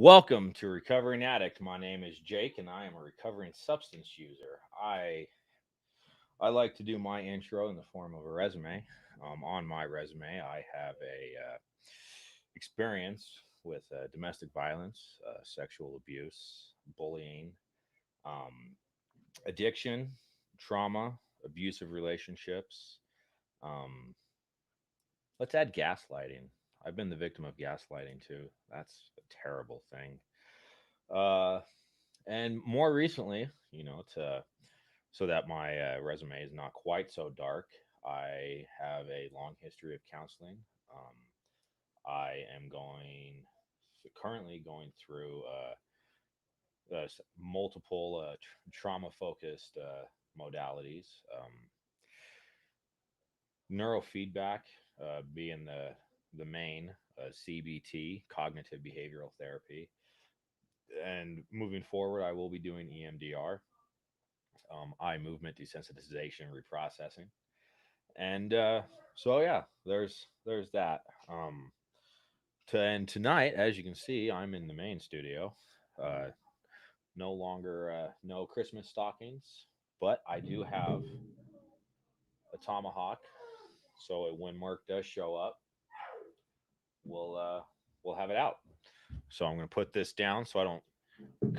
Welcome to Recovering Addict. My name is Jake, and I am a recovering substance user. I like to do my intro in the form of a resume. On my resume, I have a experience with domestic violence, sexual abuse, bullying, um, addiction, trauma, abusive relationships. Um, let's add gaslighting. I've been the victim of gaslighting too. That's a terrible thing. Uh, and more recently, to so that my resume is not quite so dark, I have a long history of counseling. Um, I am currently going through multiple trauma focused modalities. Neurofeedback being the main, CBT, cognitive behavioral therapy, and moving forward, I will be doing EMDR, eye movement desensitization reprocessing, and so yeah, there's that. And tonight, as you can see, I'm in the main studio. Uh, no longer no Christmas stockings, but I do have a tomahawk. So when Murk does show up, we'll uh, we'll have it out. So I'm going to put this down so I don't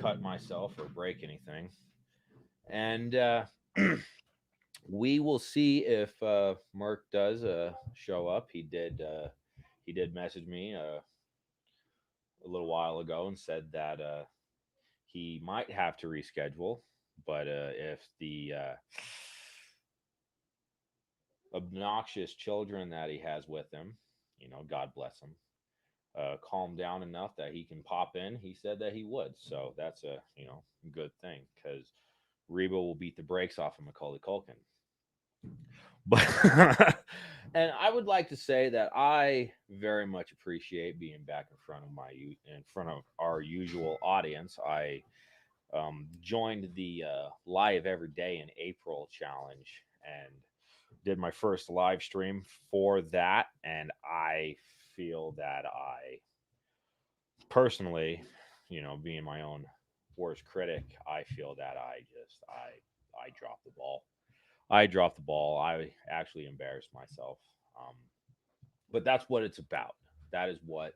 cut myself or break anything, and we will see if Murk does show up. He did message me a little while ago and said that he might have to reschedule, but if the obnoxious children that he has with him, God bless him, calm down enough that he can pop in, he said that he would. So that's a good thing because Reba will beat the brakes off of Macaulay Culkin. But and I would like to say that I very much appreciate being back in front of our usual audience. I joined the live every day in April challenge and did my first live stream for that, and I feel that I personally, being my own worst critic, I feel that I dropped the ball. I dropped the ball. I actually embarrassed myself. Um, but that's what it's about. That is what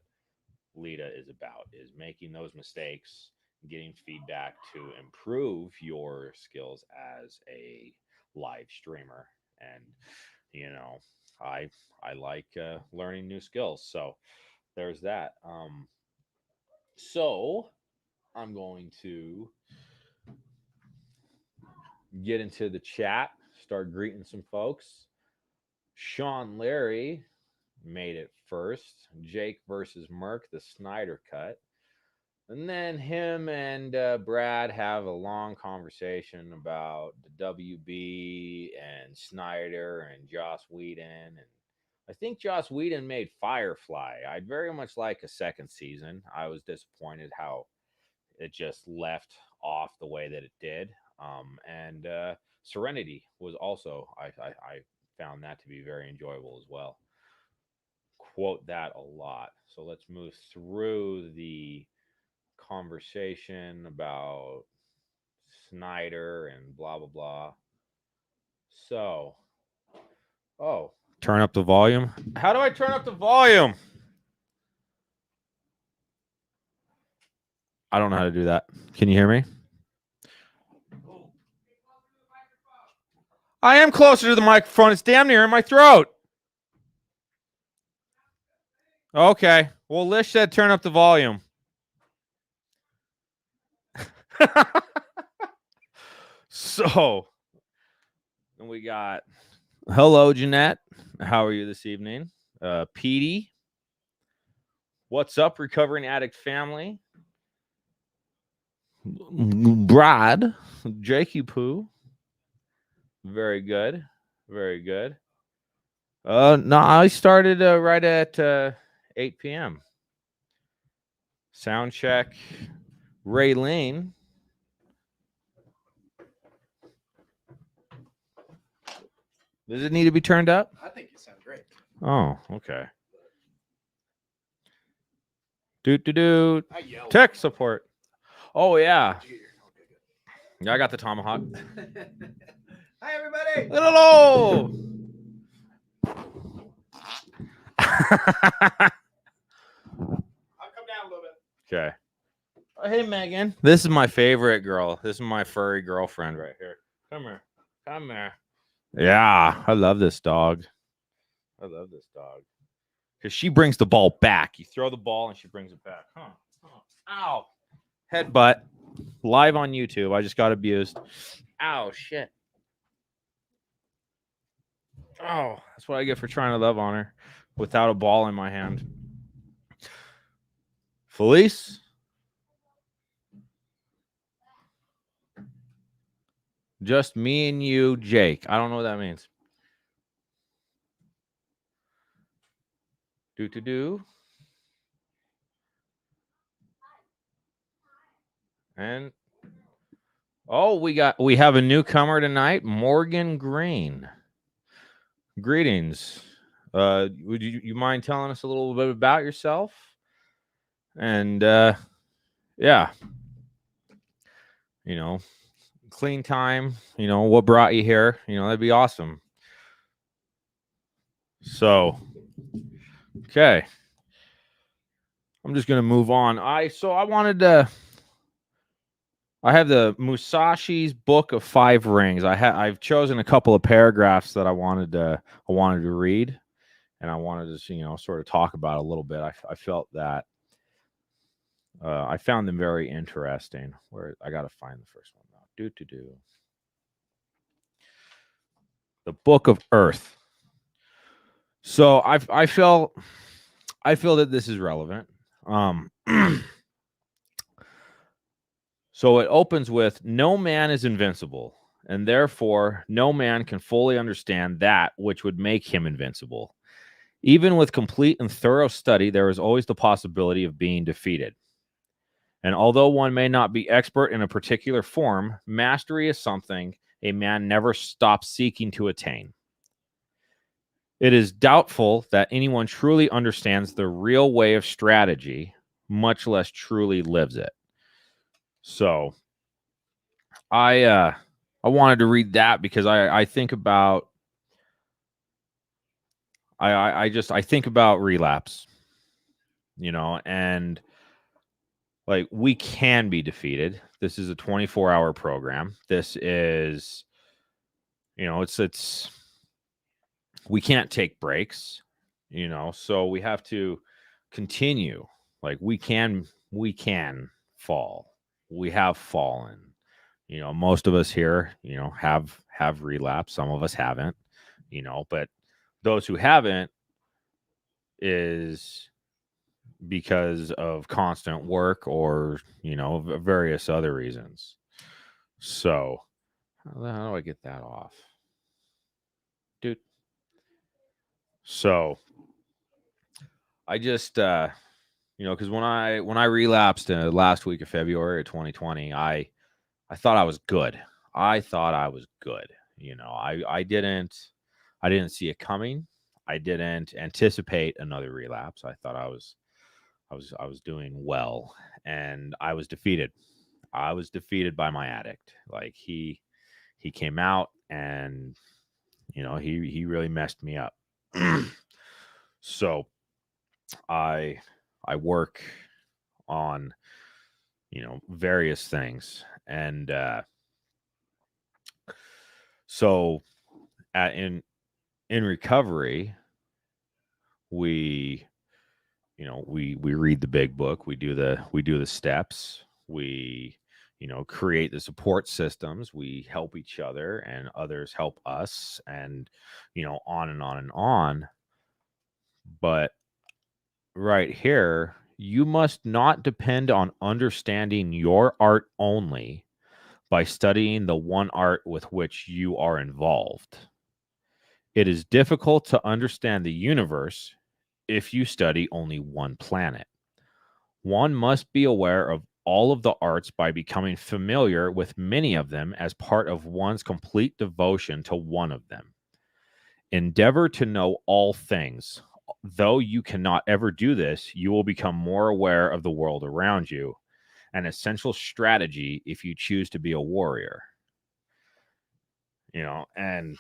Lita is about: is making those mistakes, getting feedback to improve your skills as a live streamer. And you know, I like learning new skills. So there's that. So I'm going to get into the chat, start greeting some folks. Sean Larry made it first. Jake versus Murk, the Snyder cut. And then him and Brad have a long conversation about the WB and Snyder and Joss Whedon. And I think Joss Whedon made Firefly. I'd very much like a second season. I was disappointed how it just left off the way that it did. And Serenity was also, I found that to be very enjoyable as well. Quote that a lot. So let's move through the conversation about Snyder and blah, blah, blah. So, oh, turn up the volume. How do I turn up the volume? I don't know how to do that. Can you hear me? I am closer to the microphone. It's damn near in my throat. Okay. Well, Lish said turn up the volume. So, then we got hello, Jeanette. How are you this evening? Petey. What's up, recovering addict family? Brad. Jakey Poo. Very good. Very good. No, I started right at 8 p.m. Sound check. Raylene. Does it need to be turned up? I think you sound great. Oh, okay. Do. I yelled. Tech support. Oh yeah. Did you get your- okay, good. Yeah, I got the tomahawk. Hi, everybody. Hello. I'll come down a little bit. Okay. Oh, hey, Megan. This is my favorite girl. This is my furry girlfriend right here. Come here. Come here. Yeah, I love this dog. I love this dog. Because she brings the ball back. You throw the ball and she brings it back. Huh. Ow. Headbutt. Live on YouTube. I just got abused. Ow, shit. Oh, that's what I get for trying to love on her without a ball in my hand. Felice? Just me and you, Jake. I don't know what that means. Do. And oh, we have a newcomer tonight, Morgan Green. Greetings. Would you mind telling us a little bit about yourself? And yeah, clean time. What brought you here? That'd be awesome. So, okay, I'm just gonna move on. I wanted to. I have the Musashi's Book of Five Rings. I've chosen a couple of paragraphs that I wanted to read, and I wanted to sort of talk about a little bit. I felt that I found them very interesting. Where I got to find the first one now. Do. The Book of Earth. So I feel that this is relevant. So it opens with, no man is invincible, and therefore no man can fully understand that which would make him invincible. Even with complete and thorough study, there is always the possibility of being defeated. And although one may not be expert in a particular form, mastery is something a man never stops seeking to attain. It is doubtful that anyone truly understands the real way of strategy, much less truly lives it. So I wanted to read that because I think about I think about relapse, and like, we can be defeated. This is a 24-hour program. This is, it's we can't take breaks, so we have to continue. Like, we can fall. We have fallen. Most of us here, have relapse. Some of us haven't, but those who haven't is because of constant work or, various other reasons. So how do I get that off? Dude. So I just, because when I relapsed in the last week of February of 2020, I thought I was good. I thought I was good. I didn't see it coming. I didn't anticipate another relapse. I thought I was doing well, and I was defeated. I was defeated by my addict. Like, he came out, and he really messed me up. So I work on various things, and so in recovery, we read the big book, we do the steps, we create the support systems, we help each other, and others help us, and on and on and on. But right here, you must not depend on understanding your art only by studying the one art with which you are involved. It is difficult to understand the universe if you study only one planet. One must be aware of all of the arts by becoming familiar with many of them as part of one's complete devotion to one of them. Endeavor to know all things. Though you cannot ever do this, you will become more aware of the world around you, an essential strategy if you choose to be a warrior. And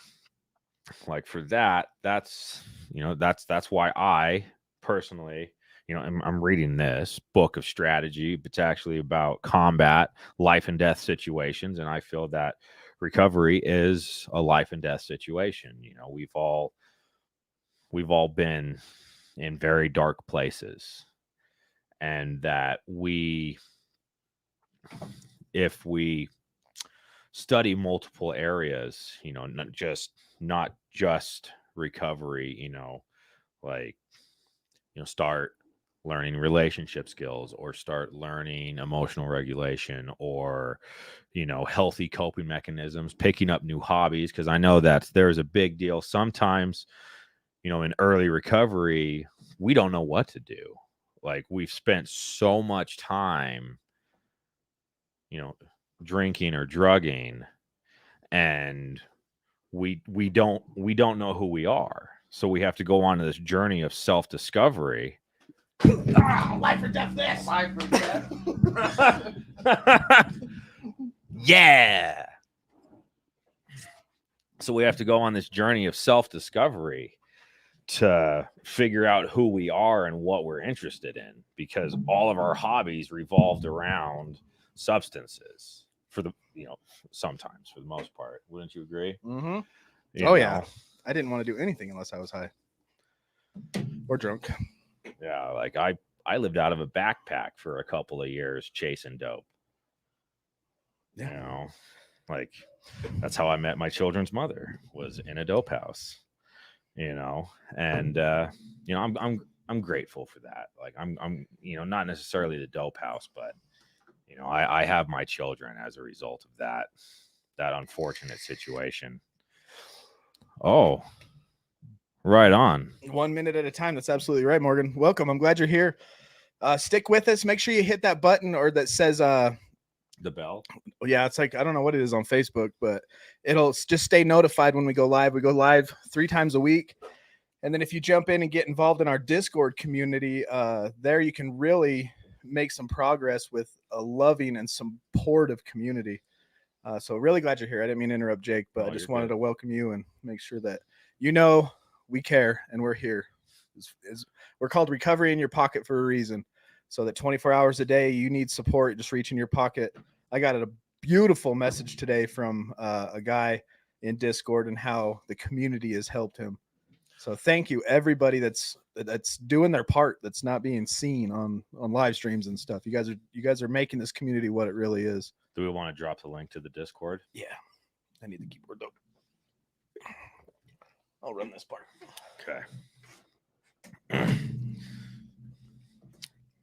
like for that, that's why I personally, I'm reading this book of strategy. It's actually about combat, life and death situations, and I feel that recovery is a life and death situation. We've all been in very dark places, and that if we study multiple areas, not just recovery, start learning relationship skills, or start learning emotional regulation, or healthy coping mechanisms, picking up new hobbies, because I know that there's a big deal sometimes. In early recovery, we don't know what to do. Like, we've spent so much time drinking or drugging, and we don't know who we are. So we have to go on this journey of self-discovery. Life or death this. Life or death. Yeah. So we have to go on this journey of self-discovery to figure out who we are and what we're interested in, because all of our hobbies revolved around substances sometimes, for the most part. Wouldn't you agree? Mm-hmm. Yeah. I didn't want to do anything unless I was high or drunk. Yeah, like I lived out of a backpack for a couple of years chasing dope. Yeah. Like, that's how I met my children's mother, was in a dope house. And I'm grateful for that. Like, I'm not necessarily the dope house, but I have my children as a result of that unfortunate situation. Oh, right on. 1 minute at a time. That's absolutely right, Morgan. Welcome. I'm glad you're here. Stick with us. Make sure you hit that button or that says the bell. Yeah, it's like, I don't know what it is on Facebook, but it'll just stay notified when we go live. We go live 3 times a week. And then if you jump in and get involved in our Discord community, there you can really make some progress with a loving and supportive community. So really glad you're here. I didn't mean to interrupt Jake, but I just wanted to welcome you and make sure that we care and we're here. We're called Recovery in Your Pocket for a reason. So that 24 hours a day, you need support, just reach in your pocket. I got a beautiful message today from a guy in Discord and how the community has helped him. So thank you, everybody that's doing their part, that's not being seen on live streams and stuff. You guys are making this community what it really is. Do we want to drop the link to the Discord? Yeah. I need the keyboard though. I'll run this part. Okay.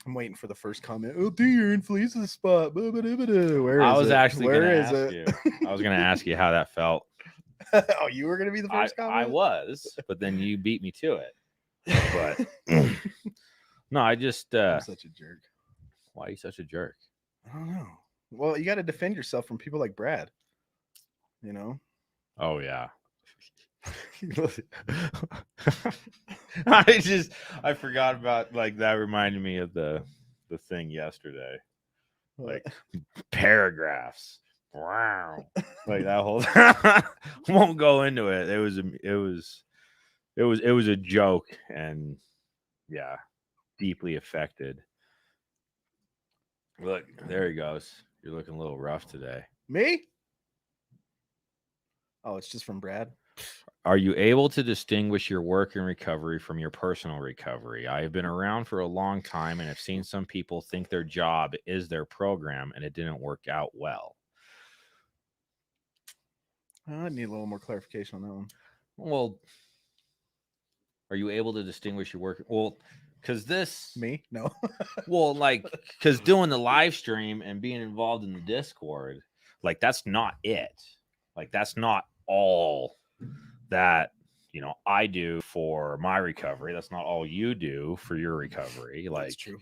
I'm waiting for the first comment. Oh, dear, inflates the spot. Where is I was it? actually going to ask it? you. I was going to ask you how that felt. Oh, you were going to be the first comment? I was, but then you beat me to it. But no, I just... I'm such a jerk. Why are you such a jerk? I don't know. Well, you got to defend yourself from people like Brad. Oh, yeah. I forgot about, like, that reminded me of the thing yesterday. Like, paragraphs. Wow. Like, that whole won't go into it. It was a joke, and yeah, deeply affected. Look, there he goes. You're looking a little rough today. Me? Oh, it's just from Brad. Are you able to distinguish your work and recovery from your personal recovery? I have been around for a long time and have seen some people think their job is their program, and it didn't work out well. I need a little more clarification on that one. Well, are you able to distinguish your work? Well, because this... Me? No. Well, like, because doing the live stream and being involved in the Discord, like, that's not it. Like, that's not all that I do for my recovery. That's not all you do for your recovery. That's Like, true.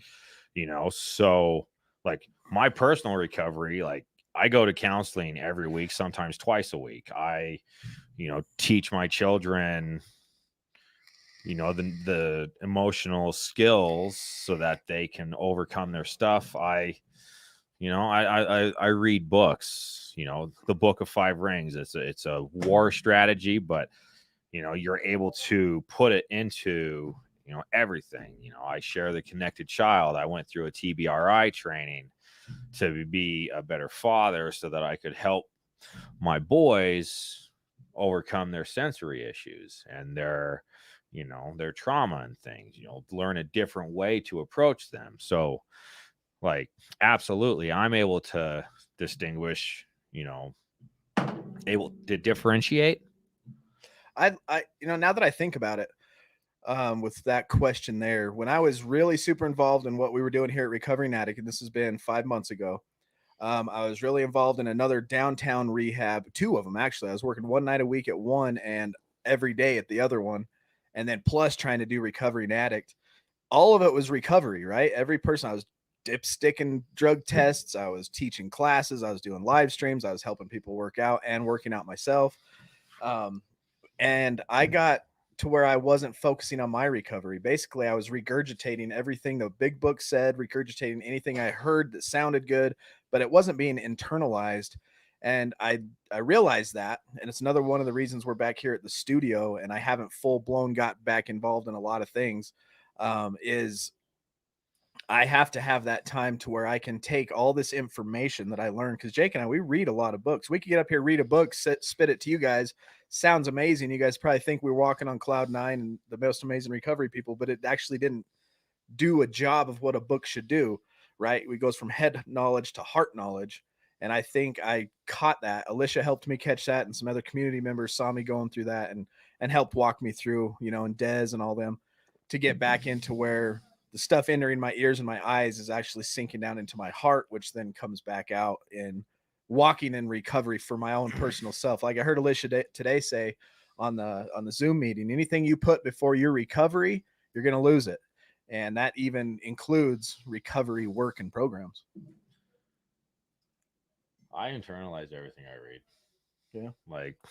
So like my personal recovery, like I go to counseling every week, sometimes twice a week. I, teach my children, the emotional skills so that they can overcome their stuff. I read books, the Book of Five Rings. It's a war strategy, but you're able to put it into everything. I share the connected child. I went through a TBRI training to be a better father so that I could help my boys overcome their sensory issues and their trauma and things, learn a different way to approach them. So like absolutely I'm able to distinguish, able to differentiate. I now that I think about it, with that question there, when I was really super involved in what we were doing here at Recovering Addict, and this has been 5 months ago, I was really involved in another downtown rehab, two of them actually. I was working one night a week at one and every day at the other one, and then plus trying to do Recovering Addict. All of it was recovery, right? Every person, I was dipsticking drug tests, I was teaching classes, I was doing live streams, I was helping people work out and working out myself. And I got to where I wasn't focusing on my recovery. Basically, I was regurgitating everything the big book said, regurgitating anything I heard that sounded good, but it wasn't being internalized. And I realized that, and it's another one of the reasons we're back here at the studio and I haven't full blown got back involved in a lot of things, is I have to have that time to where I can take all this information that I learned. Because Jake and I, we read a lot of books. We could get up here, read a book, spit it to you guys. Sounds amazing. You guys probably think we're walking on cloud nine and the most amazing recovery people, but it actually didn't do a job of what a book should do, right? It goes from head knowledge to heart knowledge. And I think I caught that. Alicia helped me catch that, and some other community members saw me going through that and helped walk me through, and Dez and all them to get back into where the stuff entering my ears and my eyes is actually sinking down into my heart, which then comes back out in walking in recovery for my own personal self. Like I heard Alicia today say on the Zoom meeting, anything you put before your recovery, you're going to lose it. And that even includes recovery work and programs. I internalize everything I read. Yeah.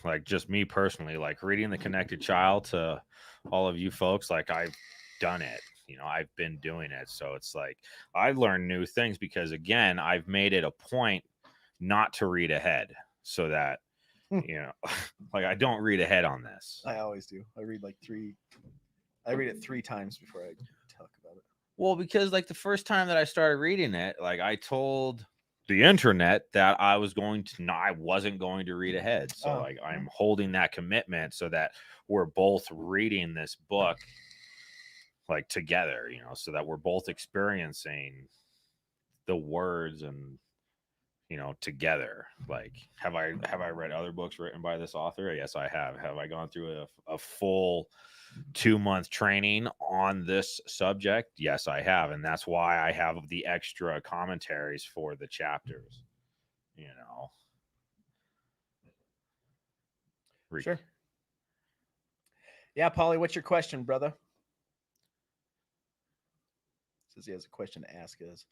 Like just me personally, like reading The Connected Child to all of you folks, like I've done it. I've been doing it. So it's like I learn new things because again, I've made it a point not to read ahead so that, like I don't read ahead on this. I always do. I read it 3 times before I talk about it. Well, because like the first time that I started reading it, like I told the internet that I wasn't going to read ahead. So like I'm holding that commitment so that we're both reading this book like together, so that we're both experiencing the words and together. Like have I read other books written by this author? Yes, I have. Have I gone through a full 2-month training on this subject? Yes, I have. And that's why I have the extra commentaries for the chapters. Sure. Yeah, Paulie, what's your question, brother? Says he has a question to ask us.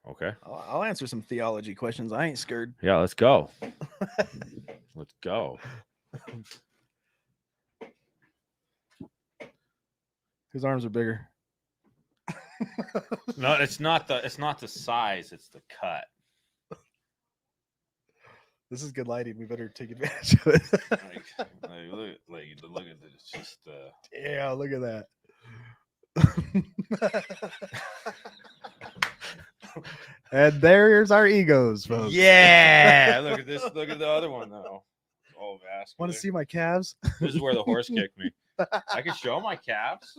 Okay. I'll answer some theology questions. I ain't scared. Yeah, let's go. Let's go. His arms are bigger. No, it's not the size, it's the cut. This is good lighting. We better take advantage of it. Look at this. Just yeah, look at that. And there's our egos, folks. Yeah. Look at this. Look at the other one though. Oh, vascular. Want to see my calves? This is where the horse kicked me. I can show my calves.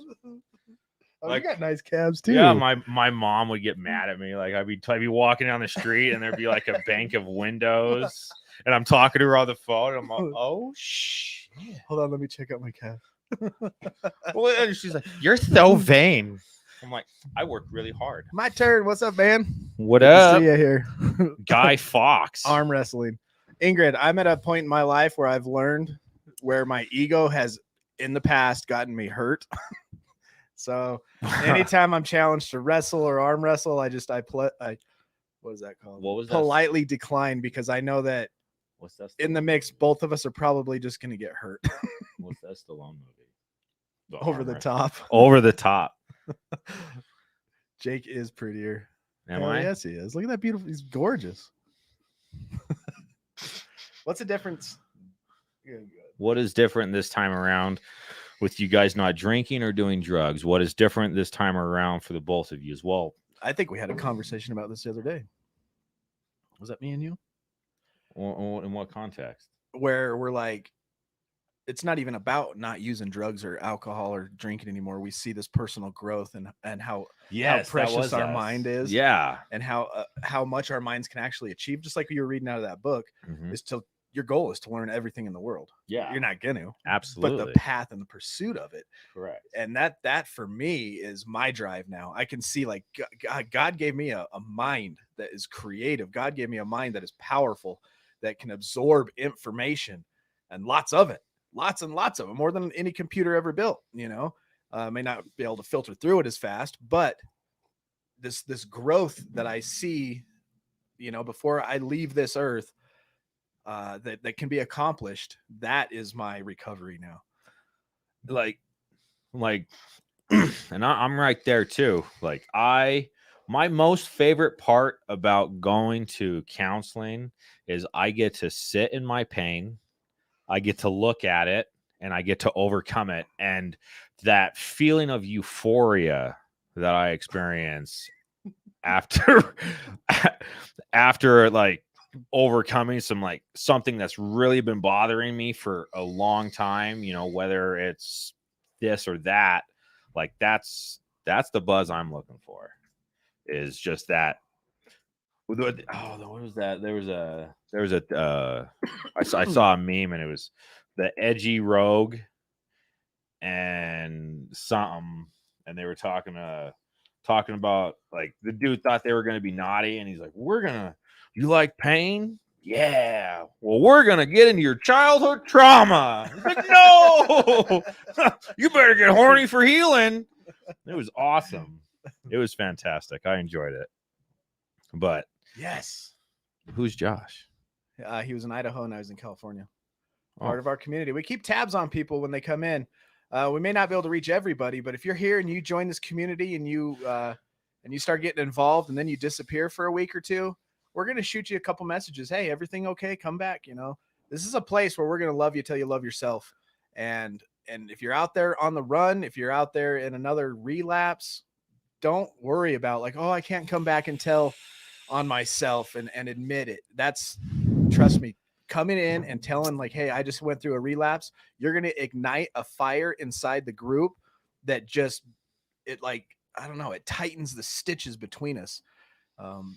Oh, you got nice calves too. Yeah, my mom would get mad at me. Like I'd be walking down the street and there'd be like a bank of windows, and I'm talking to her on the phone. And I'm like, oh shit. Hold on, let me check out my calf. Well, and she's like, "You're so vain." I'm like, I work really hard. My turn. What's up, man? What Good up? to see you here. Guy Fawkes. Arm wrestling. Ingrid, I'm at a point in my life where I've learned where my ego has in the past gotten me hurt. So anytime I'm challenged to wrestle or arm wrestle, I what is that called? What was that? Politely decline, because I know that What's that? in the mix, both of us are probably just going to get hurt. What's that Stallone movie? Over the top. Over the top. Jake is prettier. Am Hell I? Yes, he is. Look at that beautiful. He's gorgeous. What's the difference? Good. What is different this time around with you guys not drinking or doing drugs? What is different this time around for the both of you as well? I think we had a conversation about this the other day. Was that me and you? In what context? Where we're like, it's not even about not using drugs or alcohol or drinking anymore. We see this personal growth and how precious our mind is. Yeah. And how much our minds can actually achieve. Just like you were reading out of that book, your goal is to learn everything in the world. Yeah. You're not going to. Absolutely. But the path and the pursuit of it. Correct. And that for me is my drive now. I can see like God gave me a mind that is creative. God gave me a mind that is powerful, that can absorb information, and lots of it. Lots and lots of it, more than any computer ever built. May not be able to filter through it as fast, but this growth that I see, before I leave this earth, that can be accomplished. That is my recovery now. Like, and I'm right there too. Like my most favorite part about going to counseling is I get to sit in my pain. I get to look at it and I get to overcome it. And that feeling of euphoria that I experience after like overcoming something that's really been bothering me for a long time, whether it's this or that, like that's the buzz I'm looking for, is just that. What was that? I saw a meme and it was the edgy rogue and something, and they were talking about like the dude thought they were going to be naughty, and he's like, you like pain? Yeah. Well, we're going to get into your childhood trauma. He's like, no, you better get horny for healing. It was awesome. It was fantastic. I enjoyed it. But yes. Who's Josh? He was in Idaho and I was in California. Oh. Part of our community. We keep tabs on people when they come in. We may not be able to reach everybody, but if you're here and you join this community and you start getting involved and then you disappear for a week or two, we're going to shoot you a couple messages. Hey, everything okay? Come back. This is a place where we're going to love you till you love yourself. And if you're out there on the run, if you're out there in another relapse, don't worry about like, oh, I can't come back and tell on myself and admit it. Trust me, coming in and telling like, hey, I just went through a relapse, you're going to ignite a fire inside the group that it tightens the stitches between us.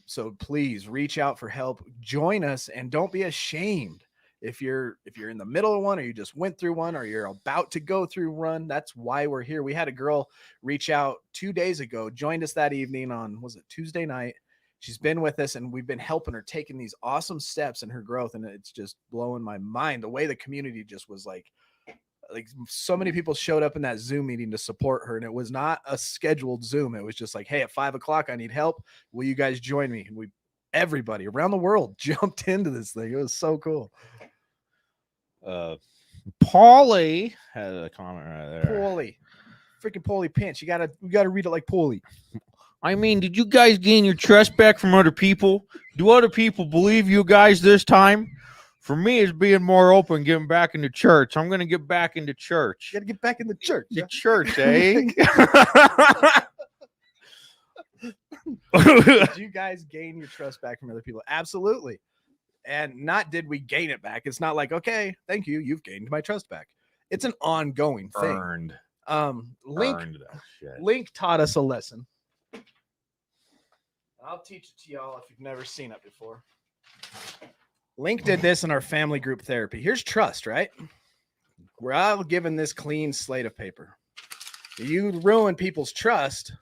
So please reach out for help, join us, and don't be ashamed. If you're in the middle of one, or you just went through one, or you're about to go through one, that's why we're here. We had a girl reach out 2 days ago, joined us that evening on, was it Tuesday night? She's been with us and we've been helping her taking these awesome steps in her growth. And it's just blowing my mind the way the community just was like so many people showed up in that Zoom meeting to support her. And it was not a scheduled Zoom. It was just like, hey, at 5:00, I need help. Will you guys join me? And everybody around the world jumped into this thing. It was so cool. Paulie had a comment right there. Paulie. Freaking Paulie Pinch. We gotta read it like Paulie. I mean, did you guys gain your trust back from other people? Do other people believe you guys this time? For me, it's being more open, getting back into church. I'm going to get back into church. You got to get back in the church. The church, eh? Did you guys gain your trust back from other people? Absolutely. And not did we gain it back. It's not like, okay, thank you. You've gained my trust back. It's an ongoing thing. Link taught us a lesson. I'll teach it to y'all if you've never seen it before. Link did this in our family group therapy. Here's trust, right? We're all given this clean slate of paper. You ruin people's trust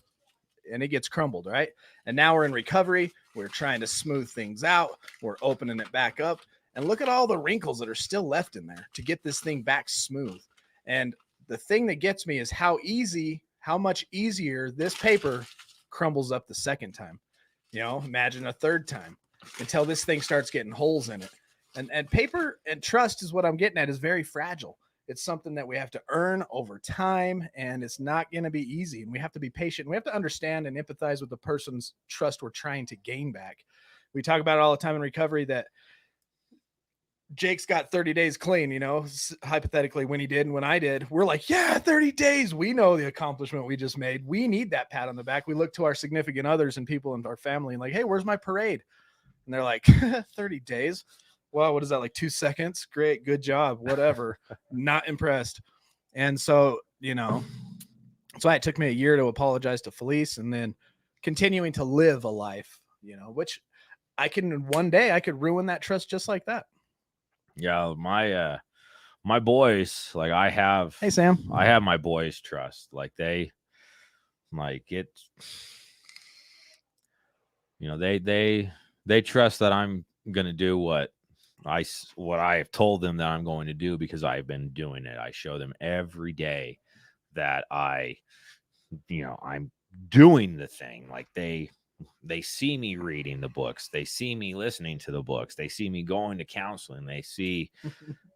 and it gets crumbled, right? And now we're in recovery. We're trying to smooth things out. We're opening it back up. And look at all the wrinkles that are still left in there to get this thing back smooth. And the thing that gets me is how much easier this paper crumbles up the second time. You know, imagine a third time until this thing starts getting holes in it. And paper and trust is what I'm getting at, is very fragile. It's something that we have to earn over time, and it's not going to be easy. And we have to be patient. We have to understand and empathize with the person's trust we're trying to gain back. We talk about it all the time in recovery that Jake's got 30 days clean, you know, hypothetically, when he did and when I did. We're like, yeah, 30 days. We know the accomplishment we just made. We need that pat on the back. We look to our significant others and people in our family and like, hey, where's my parade? And they're like, 30 days. Well, what is that, like 2 seconds? Great, good job, whatever. Not impressed. And so, you know, so it took me a year to apologize to Felice, and then continuing to live a life, you know, which one day I could ruin that trust just like that. Yeah, my boys, like Hey Sam, I have my boys' trust. Like they trust that I'm gonna do what I have told them that I'm going to do, because I've been doing it. I show them every day that I'm doing the thing. Like they see me reading the books. They see me listening to the books. They see me going to counseling. They see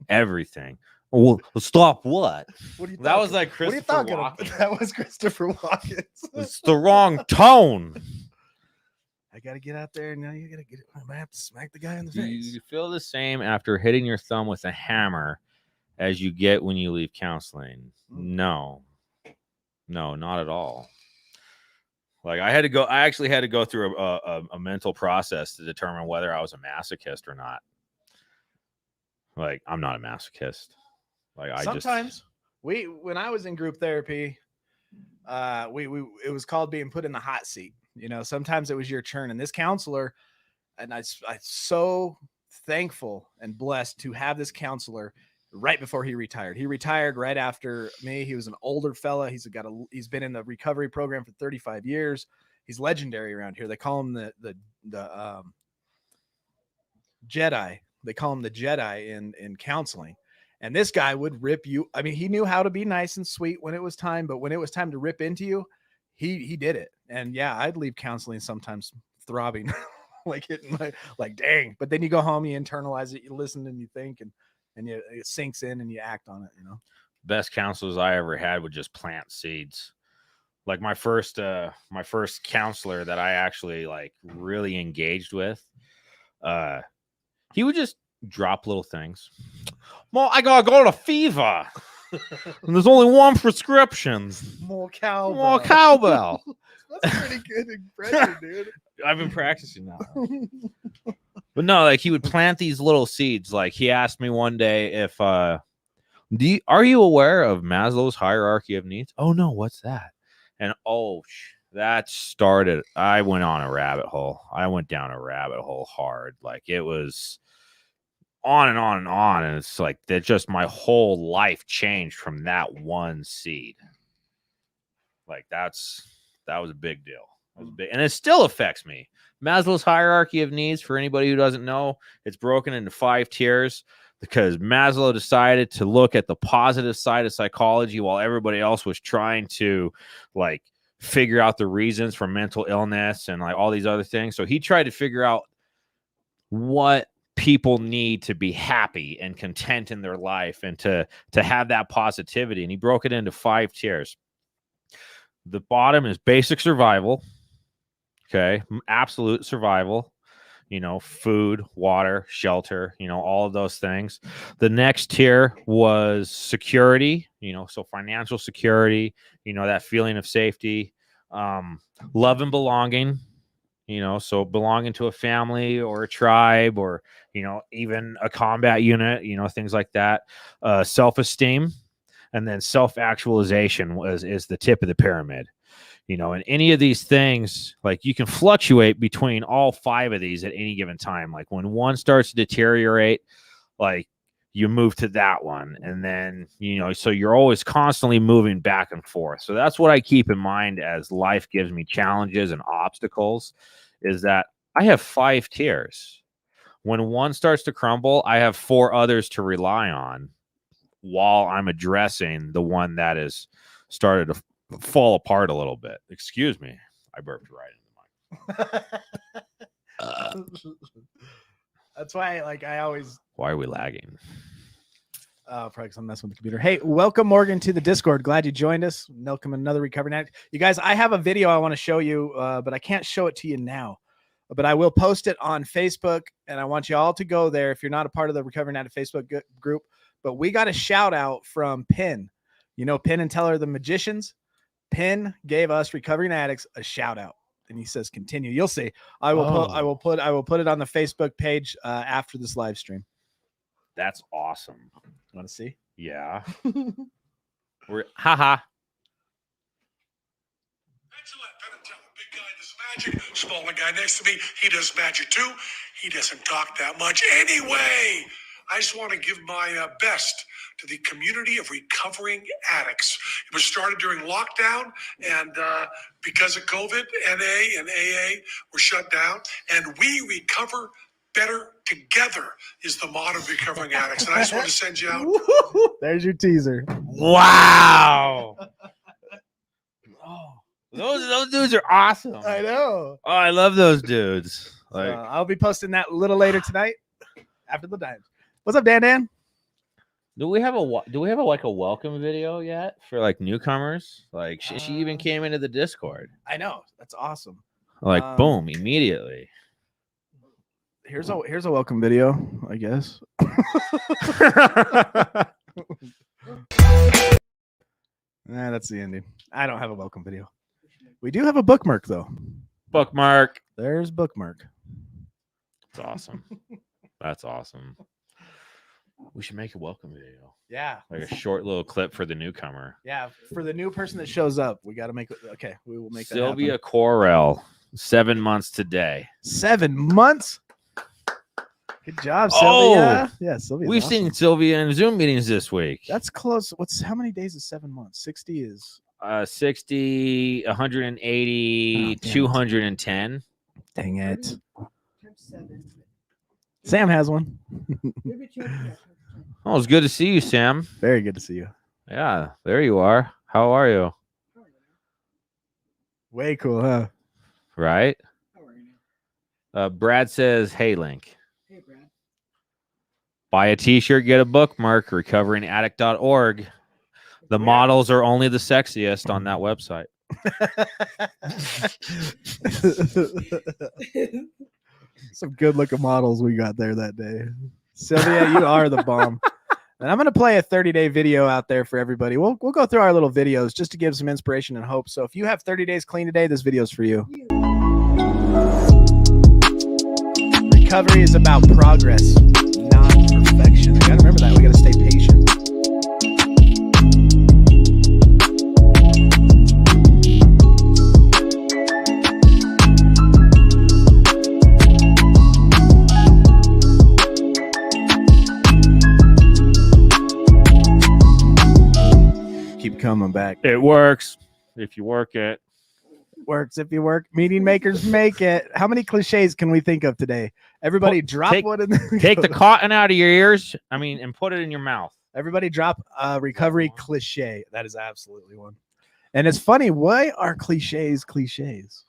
everything. Well, stop what? What are you That was like Christopher Walken. That was Christopher Walken. It's the wrong tone. I got to get out there, and now you got to get it. I might have to smack the guy in the Do face. you feel the same after hitting your thumb with a hammer as you get when you leave counseling? No, not at all. Like I actually had to go through a mental process to determine whether I was a masochist or not. Like I'm not a masochist. Like when I was in group therapy, it was called being put in the hot seat. You know, sometimes it was your turn, and this counselor, and I'm so thankful and blessed to have this counselor right before he retired. He retired right after me. He was an older fella. He's been in the recovery program for 35 years. He's legendary around here. They call him the Jedi. They call him the Jedi in counseling. And this guy would rip you. I mean, he knew how to be nice and sweet when it was time, but when it was time to rip into you, he did it. And yeah, I'd leave counseling sometimes throbbing, like hitting like dang. But then you go home, you internalize it, you listen and you think, and it sinks in and you act on it, you know. Best counselors I ever had would just plant seeds. Like my first counselor that I actually like really engaged with, he would just drop little things. Well, I gotta go to fever. And there's only one prescription. More cowbell. More cowbell. That's a pretty good impression, dude. I've been practicing that. But no, like he would plant these little seeds. Like he asked me one day if are you aware of Maslow's hierarchy of needs? Oh no, what's that? And that started. I went on a rabbit hole. I went down a rabbit hole hard. Like it was on and on and on. And it's like that just my whole life changed from that one seed. Like that was a big deal. That was big, and it still affects me. Maslow's hierarchy of needs, for anybody who doesn't know, it's broken into 5 tiers because Maslow decided to look at the positive side of psychology while everybody else was trying to like figure out the reasons for mental illness and like all these other things. So he tried to figure out what people need to be happy and content in their life and to have that positivity. And he broke it into 5 tiers. The bottom is basic survival. Okay. Absolute survival, you know, food, water, shelter, you know, all of those things. The next tier was security, you know, so financial security, you know, that feeling of safety, love and belonging, you know, so belonging to a family or a tribe or, you know, even a combat unit, you know, things like that. Self-esteem, and then self-actualization is the tip of the pyramid. You know, and any of these things, like you can fluctuate between all 5 of these at any given time. Like when one starts to deteriorate, like you move to that one. And then, you know, so you're always constantly moving back and forth. So that's what I keep in mind as life gives me challenges and obstacles, is that I have 5 tiers. When one starts to crumble, I have 4 others to rely on. while I'm addressing the one that is started to fall apart a little bit. Excuse me. I burped right into the mic. That's why, like, I always. Why are we lagging? Probably because I'm messing with the computer. Hey, welcome, Morgan, to the Discord. Glad you joined us. Welcome another recovering addict. You guys, I have a video I want to show you, but I can't show it to you now. But I will post it on Facebook, and I want you all to go there if you're not a part of the Recovering Addict Facebook group. But we got a shout out from Penn. You know, Penn and Teller, the magicians. Penn gave us Recovering Addicts a shout out, and he says, "Continue." You'll see. I will put it on the Facebook page after this live stream. That's awesome. Want to see? Yeah. We're haha. Excellent. Penn and Teller. Big guy does magic. Smaller guy next to me, he does magic too. He doesn't talk that much anyway. I just want to give my best to the community of recovering addicts. It was started during lockdown, and because of COVID, NA and AA were shut down, and we recover better together is the motto of recovering addicts. And I just want to send you out. There's your teaser. Wow. Oh, those dudes are awesome. I know. Oh, I love those dudes. Like, I'll be posting that a little later tonight after the dive. What's up, Dan? do we have like a welcome video yet for like newcomers? Like she even came into the Discord. I know. That's awesome. Like boom, immediately. Here's a welcome video, I guess. That's the ending. I don't have a welcome video. We do have a bookmark though. Bookmark. There's bookmark. That's awesome. That's awesome. We should make a welcome video. Yeah. Like a short little clip for the newcomer. Yeah. For the new person that shows up, we got to make it. Okay. We will make that Sylvia happen. Correll, 7 months today. 7 months. Good job, Oh! Sylvia. Yeah, Sylvia. We've seen Sylvia in Zoom meetings this week. That's close. How many days is 7 months? 60 is 60, 180, 210. Dang it. Sam has one. Oh, it's good to see you, Sam. Very good to see you. Yeah, there you are. How are you? Way cool, huh? Right? Brad says, "Hey, Link. Hey, Brad. Buy a t-shirt, get a bookmark, recoveringaddict.org. The models are only the sexiest on that website." Some good looking models we got there that day. Sylvia, you are the bomb. And I'm going to play a 30-day video out there for everybody. We'll go through our little videos just to give some inspiration and hope. So if you have 30 days clean today, this video is for you. Recovery is about progress, not perfection. We got to remember that. We got to stay patient. Keep coming back. It works if you work it. Works if you work. Meeting makers make it. How many cliches can we think of today? Everybody drop one in the Take the cotton out of your ears. And put it in your mouth. Everybody drop a recovery cliche. That is absolutely one. And it's funny. Why are cliches cliches?